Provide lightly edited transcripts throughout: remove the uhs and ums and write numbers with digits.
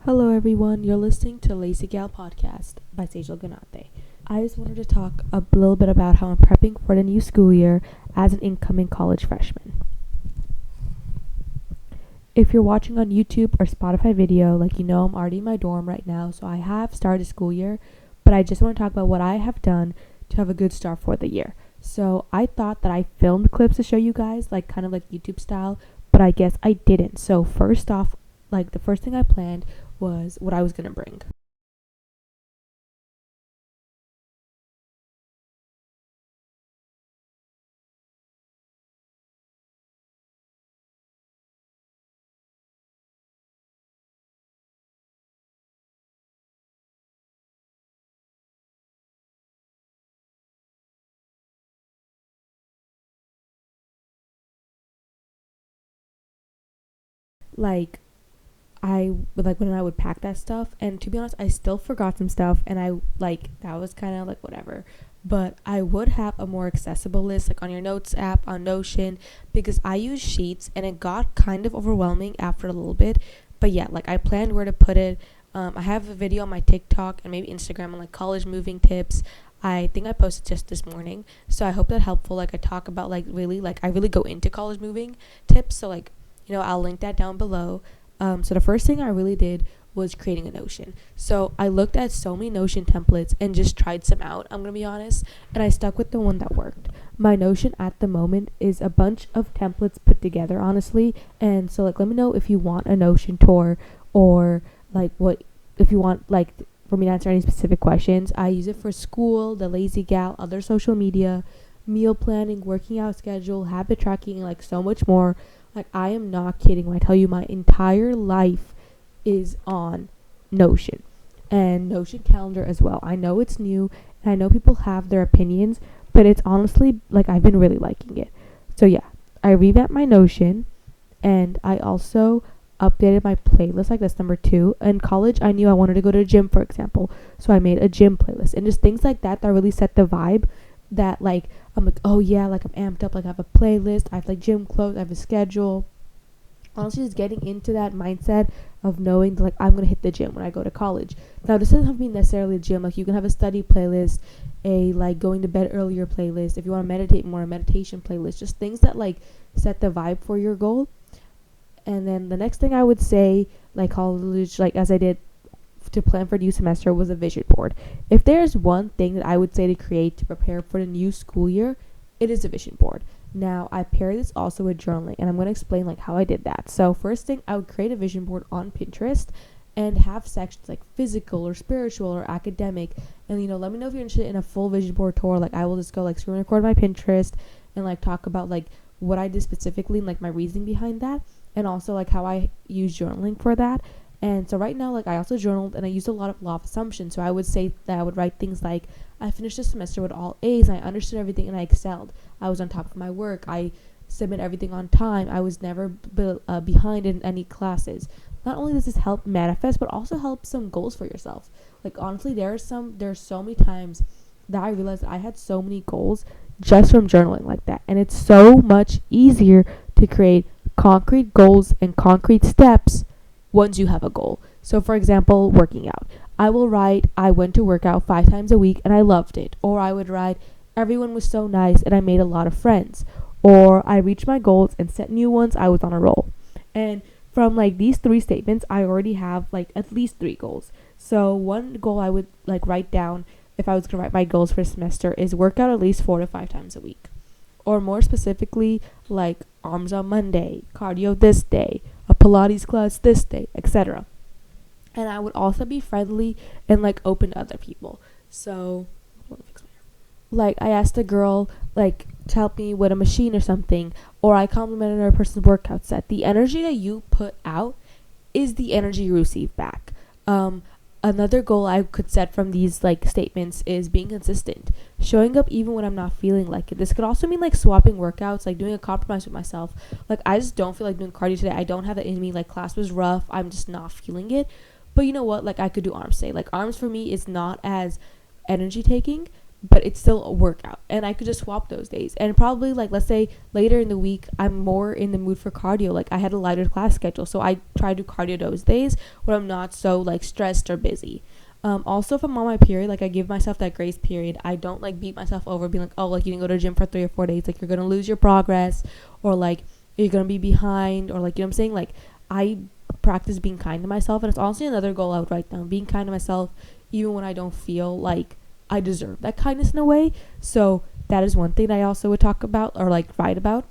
Hello everyone, you're listening to Lazy Gal Podcast by Sejal Ganate. I just wanted to talk a little bit about how I'm prepping for the new school year as an incoming college freshman. If you're watching on YouTube or Spotify video, I'm already in my dorm right now, so I have started school year, but I just want to talk about what I have done to have a good start for the year. So I thought that I filmed clips to show you guys, kind of like YouTube style, but I guess I didn't. So first off, the first thing I planned was what I was going to bring. Like when I would pack that stuff, and to be honest, I still forgot some stuff, and that was kind of whatever. But I would have a more accessible list, on your notes app on Notion, because I use Sheets, and it got kind of overwhelming after a little bit. But yeah, I planned where to put it. I have a video on my TikTok and maybe Instagram on college moving tips. I think I posted just this morning, so I hope that's helpful. I talk about I really go into college moving tips. So I'll link that down below. So the first thing I really did was creating a Notion. So I looked at so many Notion templates and just tried some out, I'm going to be honest, and I stuck with the one that worked. My Notion at the moment is a bunch of templates put together, honestly, and so let me know if you want a Notion tour or what if you want for me to answer any specific questions. I use it for school, the Lazy Gal, other social media, meal planning, working out schedule, habit tracking, and so much more. I am not kidding when I tell you my entire life is on Notion and Notion calendar as well. I know it's new and I know people have their opinions, but it's honestly I've been really liking it. So yeah, I revamped my Notion and I also updated my playlist. That's number 2. In college, I knew I wanted to go to the gym, for example, so I made a gym playlist and just things like that really set the vibe that I'm oh yeah, I'm amped up, I have a playlist, I have gym clothes, I have a schedule. Honestly, just getting into that mindset of knowing that I'm gonna hit the gym when I go to college. Now this doesn't have to be necessarily a gym. You can have a study playlist, a going to bed earlier playlist. If you want to meditate more, a meditation playlist. Just things that set the vibe for your goal. And then the next thing I would say, college, as I did to plan for the new semester, was a vision board. If there's one thing that I would say to create to prepare for the new school year, it is a vision board. Now, I pair this also with journaling, and I'm going to explain how I did that. So first thing, I would create a vision board on Pinterest and have sections physical or spiritual or academic. And let me know if you're interested in a full vision board tour. I will just go screen record my Pinterest and talk about what I did specifically and my reasoning behind that, and also how I use journaling for that. And so right now, I also journaled and I used a lot of law of assumption. So I would say that I would write things I finished the semester with all A's, and I understood everything and I excelled. I was on top of my work. I submit everything on time. I was never behind in any classes. Not only does this help manifest, but also help some goals for yourself. Honestly, there's so many times that I realized I had so many goals just from journaling like that. And it's so much easier to create concrete goals and concrete steps once you have a goal. So for example, working out. I will write, I went to work out 5 times a week and I loved it. Or I would write, everyone was so nice and I made a lot of friends. Or I reached my goals and set new ones, I was on a roll. And from these 3 statements, I already have at least 3 goals. So one goal I would write down if I was going to write my goals for a semester is work out at least 4 to 5 times a week. Or more specifically, arms on Monday, cardio this day, a Pilates class this day, etc. And I would also be friendly and open to other people. So I asked a girl to help me with a machine or something, or I complimented another person's workout set. The energy that you put out is the energy you receive back. Another goal I could set from these statements is being consistent, showing up even when I'm not feeling like it. This could also mean swapping workouts, doing a compromise with myself. I just don't feel like doing cardio today. I don't have it in me. Class was rough. I'm just not feeling it. But you know what? I could do arms today. Arms for me is not as energy taking, but it's still a workout, and I could just swap those days. And probably, like, let's say later in the week I'm more in the mood for cardio, like I had a lighter class schedule, so I try to do cardio those days when I'm not so like stressed or busy. Also, if I'm on my period, like I give myself that grace period. I don't like beat myself over being like, oh, like you didn't go to the gym for 3 or 4 days, like you're gonna lose your progress, or like you're gonna be behind, or like, you know what I'm saying. Like, I practice being kind to myself, and it's honestly another goal I would write down, being kind to myself even when I don't feel like I deserve that kindness in a way. So that is one thing I also would talk about or like write about.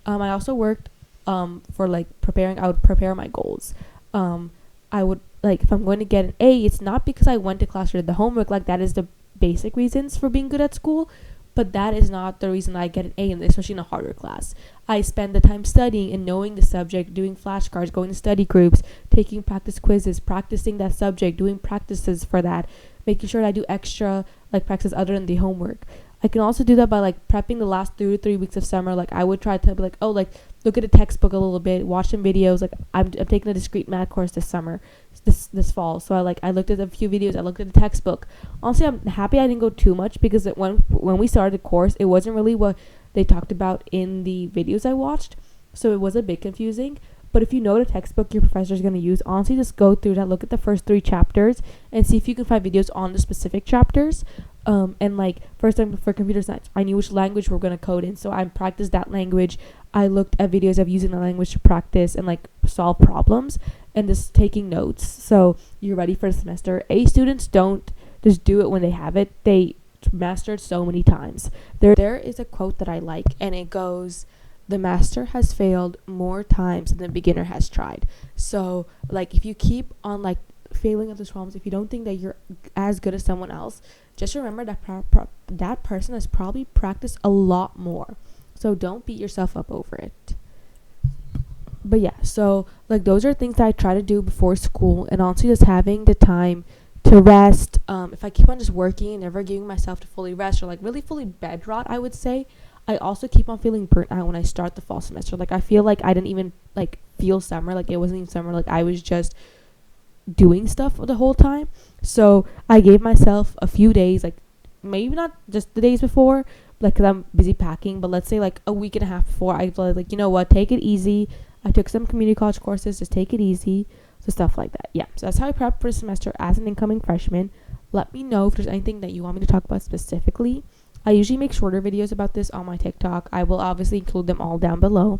I also worked for like preparing. I would prepare my goals. I would, like, if I'm going to get an A, it's not because I went to class or did the homework. Like, that is the basic reasons for being good at school, but that is not the reason I get an A, especially in a harder class. I spend the time studying and knowing the subject, doing flashcards, going to study groups, taking practice quizzes, practicing that subject, doing practices for that, making sure that I do extra like practice other than the homework. I can also do that by like prepping the last 2 to 3 weeks of summer. Like, I would try to be like, oh, like look at a textbook a little bit, watch some videos. Like, I'm taking a discrete math course this summer, this fall. So I looked at a few videos. I looked at the textbook. Honestly, I'm happy I didn't go too much, because when we started the course, it wasn't really what they talked about in the videos I watched. So it was a bit confusing. But if you know the textbook your professor is going to use, honestly, just go through that, look at the first 3 chapters, and see if you can find videos on the specific chapters. And like, first time for computer science, I knew which language we're going to code in, so I practiced that language. I looked at videos of using the language to practice and like solve problems, and just taking notes. So you're ready for the semester. A students don't just do it when they have it. They master it so many times. There is a quote that I like, and it goes, the master has failed more times than the beginner has tried. So like, if you keep on like failing at those problems, if you don't think that you're as good as someone else, just remember that that person has probably practiced a lot more. So don't beat yourself up over it. But yeah, so like, those are things that I try to do before school, and also just having the time to rest. If I keep on just working and never giving myself to fully rest, or like really fully bed rot, I would say, I also keep on feeling burnt out when I start the fall semester. Like, I feel like I didn't even like feel summer. Like, it wasn't even summer. Like, I was just doing stuff the whole time. So I gave myself a few days, like maybe not just the days before, like, because I'm busy packing, but let's say like a week and a half before, I was like, you know what, take it easy. I took some community college courses, just take it easy. So stuff like that. Yeah, so that's how I prep for the semester as an incoming freshman. Let me know if there's anything that you want me to talk about specifically. I usually make shorter videos about this on my TikTok. I will obviously include them all down below.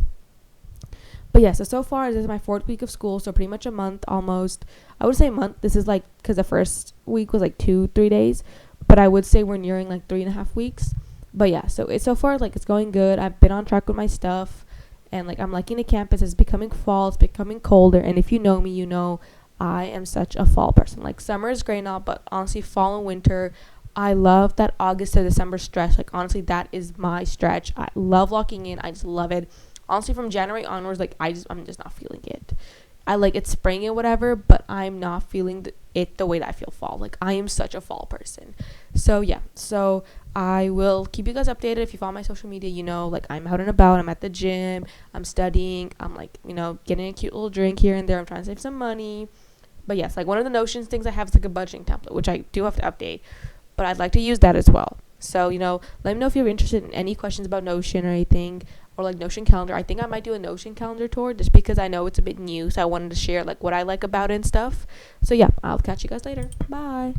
But yeah, so far this is my 4th week of school, so pretty much a month almost. I would say a month. This is like, because the first week was like 2-3 days, but I would say we're nearing like 3.5 weeks. But yeah, so it's so far like it's going good. I've been on track with my stuff, and like, I'm liking the campus. It's becoming fall. It's becoming colder, and if you know me, you know I am such a fall person. Like, summer is great now, but honestly, fall and winter, I love that August to December stretch. Like, honestly, that is my stretch. I love locking in. I just love it. Honestly, from January onwards, like, I'm just not feeling it. I like it's spring and whatever, but I'm not feeling it the way that I feel fall. Like, I am such a fall person. So yeah, so I will keep you guys updated. If you follow my social media, you know, like, I'm out and about. I'm at the gym. I'm studying. I'm like, you know, getting a cute little drink here and there. I'm trying to save some money. But yes, like, one of the Notions things I have is like a budgeting template, which I do have to update, but I'd like to use that as well. So, you know, let me know if you're interested in any questions about Notion or anything, or like Notion calendar. I think I might do a Notion calendar tour, just because I know it's a bit new, so I wanted to share like what I like about it and stuff. So yeah, I'll catch you guys later. Bye.